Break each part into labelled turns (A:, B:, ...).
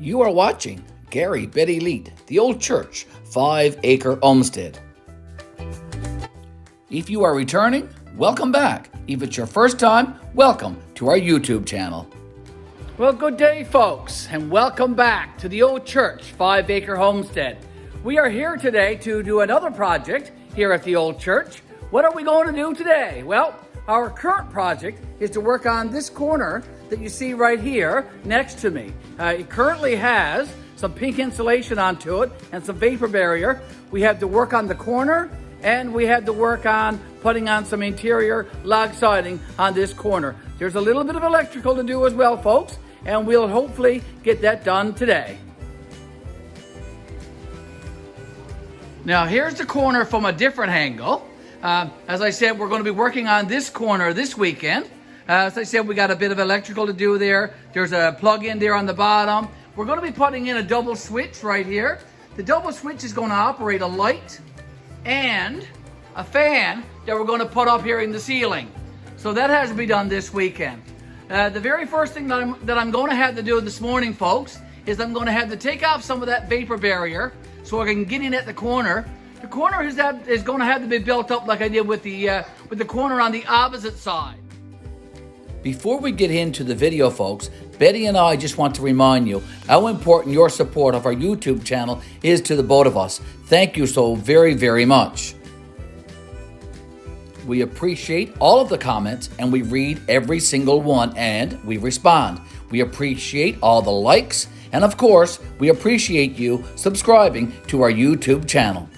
A: You are watching Garry, Betty lead the Ole Church 5-Acre Homestead. If you are returning, welcome back. If it's your first time, welcome to our YouTube channel.
B: Well, good day, folks, and welcome back to the Ole Church 5-Acre Homestead. We are here today to do another project here at the Ole Church. What are we going to do today? Well, our current project is to work on this corner that you see right here next to me. It currently has some pink insulation onto it and some vapor barrier. We have to work on the corner, and we had to work on putting on some interior log siding on this corner. There's a little bit of electrical to do as well, folks, and we'll hopefully get that done today. Now here's the corner from a different angle. As I said, we're going to be working on this corner this weekend. As I said, we got a bit of electrical to do there. There's a plug in there on the bottom. We're going to be putting in a double switch right here. The double switch is going to operate a light and a fan that we're going to put up here in the ceiling. So that has to be done this weekend. The very first thing that I'm going to have to do this morning, folks, is I'm going to have to take off some of that vapor barrier so I can get in at the corner. The corner is going to have to be built up like I did with the corner on the opposite side.
A: Before we get into the video, folks, Betty and I just want to remind you how important your support of our YouTube channel is to the both of us. Thank you so very, very much. We appreciate all of the comments, and we read every single one, and we respond. We appreciate all the likes, and of course, we appreciate you subscribing to our YouTube channel.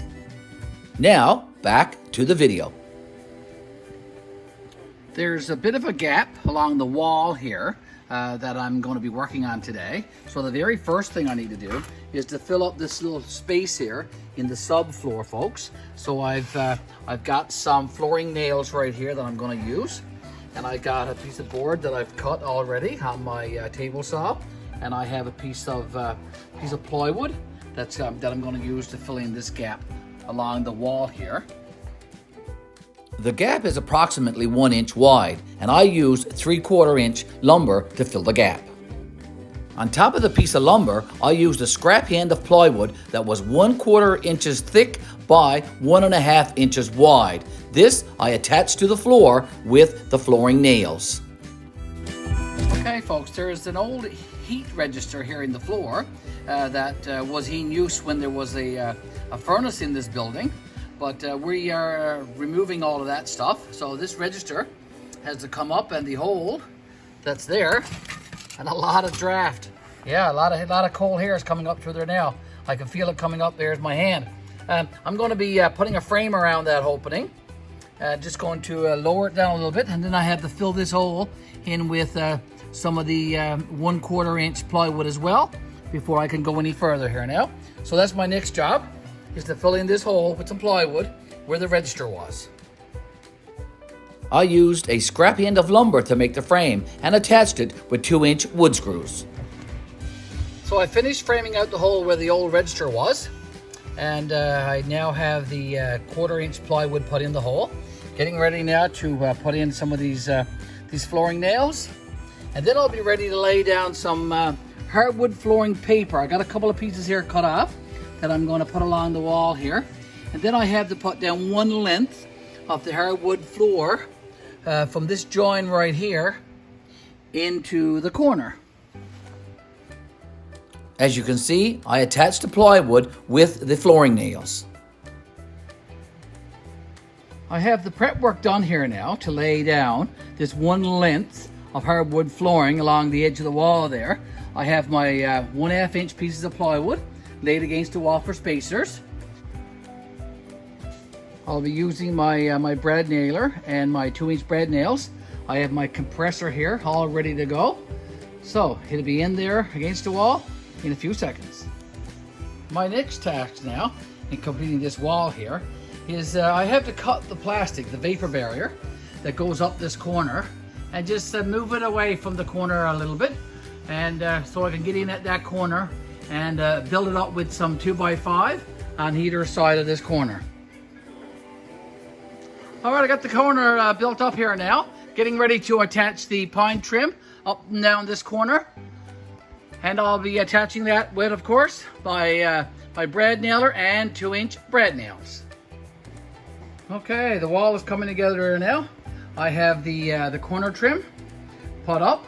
A: Now, back to the video.
B: There's a bit of a gap along the wall here that I'm going to be working on today. So the very first thing I need to do is to fill up this little space here in the subfloor, folks. So I've got some flooring nails right here that I'm going to use, and I got a piece of board that I've cut already on my table saw, and I have a piece of plywood that I'm going to use to fill in this gap along the wall here.
A: The gap is approximately 1 inch wide, and I used 3/4 inch lumber to fill the gap. On top of the piece of lumber, I used a scrap end of plywood that was 1/4 inches thick by 1.5 inches wide. This I attached to the floor with the flooring nails.
B: Okay, folks, there is an old heat register here in the floor that was in use when there was a furnace in this building. But we are removing all of that stuff. So this register has to come up, and the hole that's there, and a lot of draft. Yeah, a lot of cold hair is coming up through there now. I can feel it coming up there as my hand. I'm going to be putting a frame around that opening. Just going to lower it down a little bit, and then I have to fill this hole in with some of the 1/4 inch plywood as well before I can go any further here now. So that's my next job, is to fill in this hole with some plywood where the register was.
A: I used a scrap end of lumber to make the frame and attached it with 2-inch wood screws.
B: So I finished framing out the hole where the old register was, and I now have the 1/4 inch plywood put in the hole. Getting ready now to put in some of these flooring nails, and then I'll be ready to lay down some hardwood flooring paper. I got a couple of pieces here cut off that I'm going to put along the wall here, and then I have to put down one length of the hardwood floor from this join right here into the corner.
A: As you can see, I attached the plywood with the flooring nails.
B: I have the prep work done here now to lay down this one length of hardwood flooring along the edge of the wall there. I have my 1/2 inch pieces of plywood laid against the wall for spacers. I'll be using my brad nailer and my 2-inch brad nails. I have my compressor here all ready to go. So it'll be in there against the wall in a few seconds. My next task now in completing this wall here is I have to cut the plastic, the vapor barrier that goes up this corner, and just move it away from the corner a little bit, and so I can get in at that corner and build it up with some 2x5 on either side of this corner. All right, I got the corner built up here now. Getting ready to attach the pine trim up and down this corner. And I'll be attaching that with, of course, my brad nailer and 2-inch brad nails. Okay, the wall is coming together here now. I have the corner trim put up,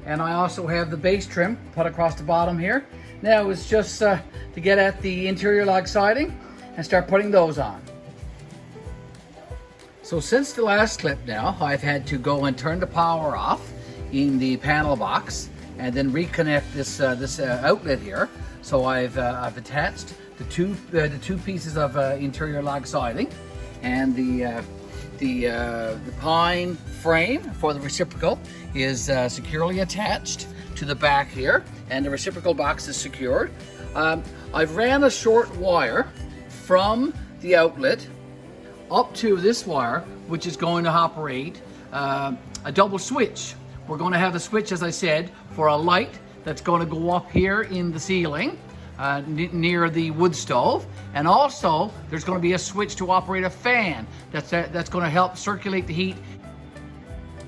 B: and I also have the base trim put across the bottom here. Now it's just to get at the interior log siding and start putting those on. So since the last clip now, I've had to go and turn the power off in the panel box and then reconnect this outlet here. So I've attached the two pieces of interior log siding and the pine frame for the reciprocal is securely attached to the back here, and the reciprocal box is secured. I've ran a short wire from the outlet up to this wire, which is going to operate a double switch. We're going to have a switch, as I said, for a light that's going to go up here in the ceiling near the wood stove, and also there's going to be a switch to operate a fan that's going to help circulate the heat.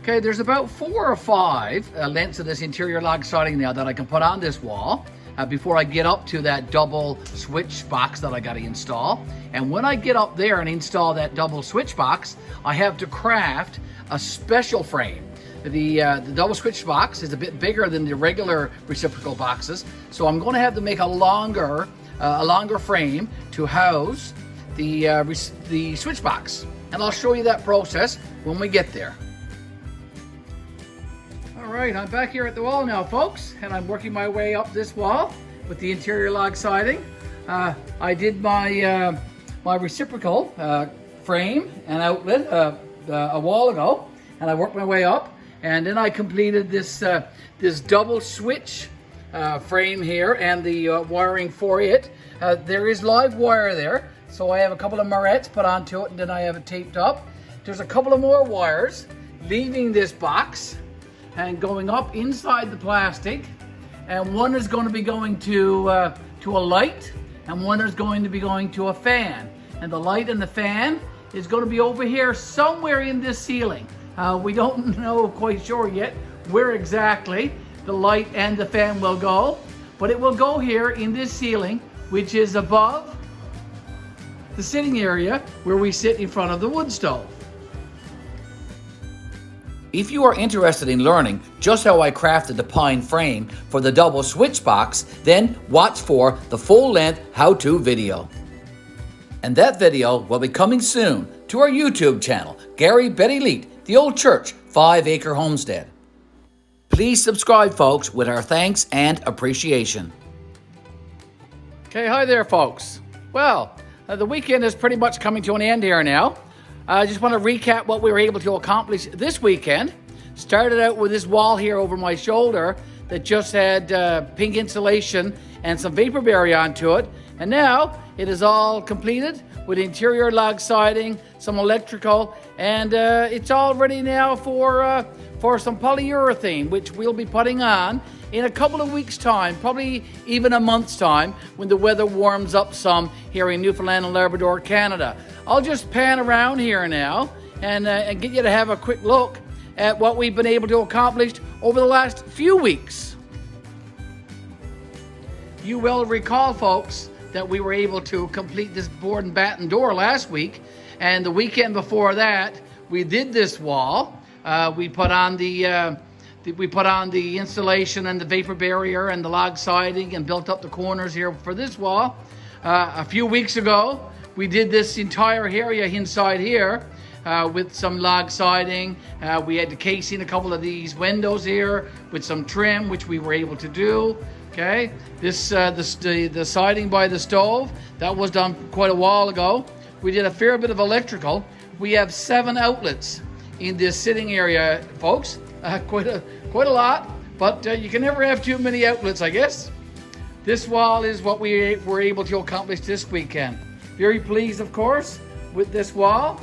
B: Okay, there's about 4 or 5 lengths of this interior log siding now that I can put on this wall before I get up to that double switch box that I got to install. And when I get up there and install that double switch box, I have to craft a special frame. The double switch box is a bit bigger than the regular reciprocal boxes, so I'm going to have to make a longer frame to house the switch box, and I'll show you that process when we get there. All right, I'm back here at the wall now, folks, and I'm working my way up this wall with the interior log siding. I did my reciprocal frame and outlet a while ago, and I worked my way up. And then I completed this double switch frame here and the wiring for it. There is live wire there, so I have a couple of morettes put onto it, and then I have it taped up. There's a couple of more wires leaving this box and going up inside the plastic, and one is going to be going to a light, and one is going to be going to a fan. And the light and the fan is going to be over here somewhere in this ceiling. We don't know quite sure yet where exactly the light and the fan will go, but it will go here in this ceiling, which is above the sitting area where we sit in front of the wood stove.
A: If you are interested in learning just how I crafted the pine frame for the double switch box, then watch for the full-length how-to video. And that video will be coming soon to our YouTube channel, Garry, Betty, the Ole Church, 5 Acre Homestead. Please subscribe, folks, with our thanks and appreciation.
B: Okay, hi there, folks. Well, the weekend is pretty much coming to an end here now. I just want to recap what we were able to accomplish this weekend. Started out with this wall here over my shoulder that just had pink insulation and some vapor barrier onto it. And now it is all completed with interior log siding, some electrical, and it's all ready now for some polyurethane, which we'll be putting on in a couple of weeks' time, probably even a month's time, when the weather warms up some here in Newfoundland and Labrador, Canada. I'll just pan around here now and get you to have a quick look at what we've been able to accomplish over the last few weeks. You will recall, folks, that we were able to complete this board and batten door last week, and the weekend before that we did this wall. We put on the insulation and the vapor barrier and the log siding and built up the corners here for this wall. A few weeks ago we did this entire area inside here with some log siding. We had to case in a couple of these windows here with some trim, which we were able to do. Okay, this the siding by the stove, that was done quite a while ago. We did a fair bit of electrical. We have 7 outlets in this sitting area, folks. Quite a lot, but you can never have too many outlets, I guess. This wall is what we were able to accomplish this weekend. Very pleased, of course, with this wall.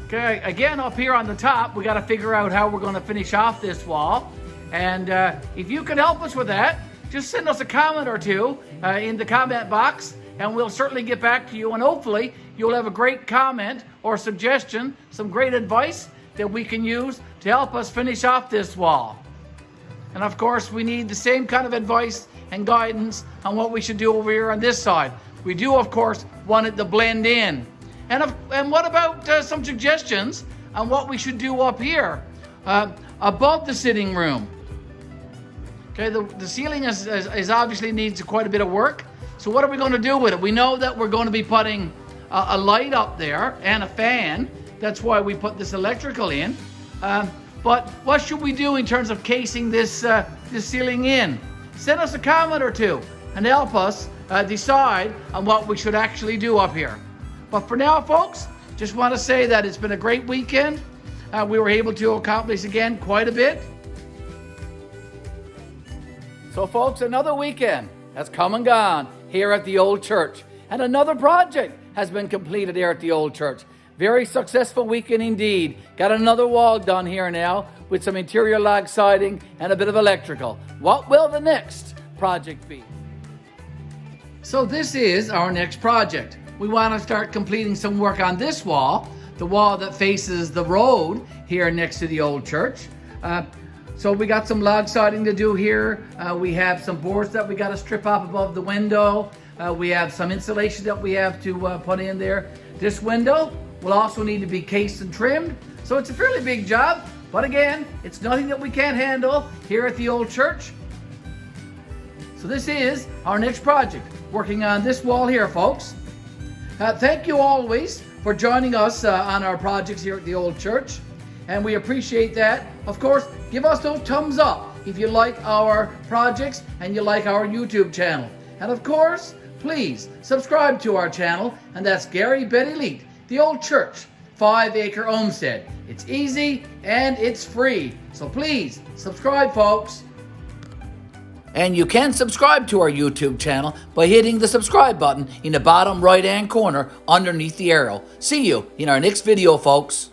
B: Okay, again, up here on the top, we got to figure out how we're going to finish off this wall. And if you can help us with that, just send us a comment or two in the comment box, and we'll certainly get back to you. And hopefully, you'll have a great comment or suggestion, some great advice that we can use to help us finish off this wall. And of course, we need the same kind of advice and guidance on what we should do over here on this side. We do, of course, want it to blend in. And what about some suggestions on what we should do up here above the sitting room? Okay, the ceiling is obviously needs quite a bit of work. So what are we going to do with it? We know that we're going to be putting a light up there and a fan. That's why we put this electrical in. But what should we do in terms of casing this ceiling in? Send us a comment or two and help us decide on what we should actually do up here. But for now, folks, just want to say that it's been a great weekend. We were able to accomplish again quite a bit. So folks, another weekend has come and gone here at the Old Church. And another project has been completed here at the Old Church. Very successful weekend indeed. Got another wall done here now with some interior log siding and a bit of electrical. What will the next project be? So this is our next project. We want to start completing some work on this wall, the wall that faces the road here next to the Old Church. So we got some log siding to do here. We have some boards that we got to strip off above the window. We have some insulation that we have to put in there. This window will also need to be cased and trimmed. So it's a fairly big job, but again, it's nothing that we can't handle here at the Old Church. So this is our next project, working on this wall here, folks. Thank you always for joining us on our projects here at the Old Church, and we appreciate that. Of course, give us those thumbs up if you like our projects and you like our YouTube channel. And of course, please subscribe to our channel, and that's Garry, Betty, Leet, the Old Church, 5 Acre Homestead. It's easy and it's free. So please subscribe, folks.
A: And you can subscribe to our YouTube channel by hitting the subscribe button in the bottom right-hand corner underneath the arrow. See you in our next video, folks.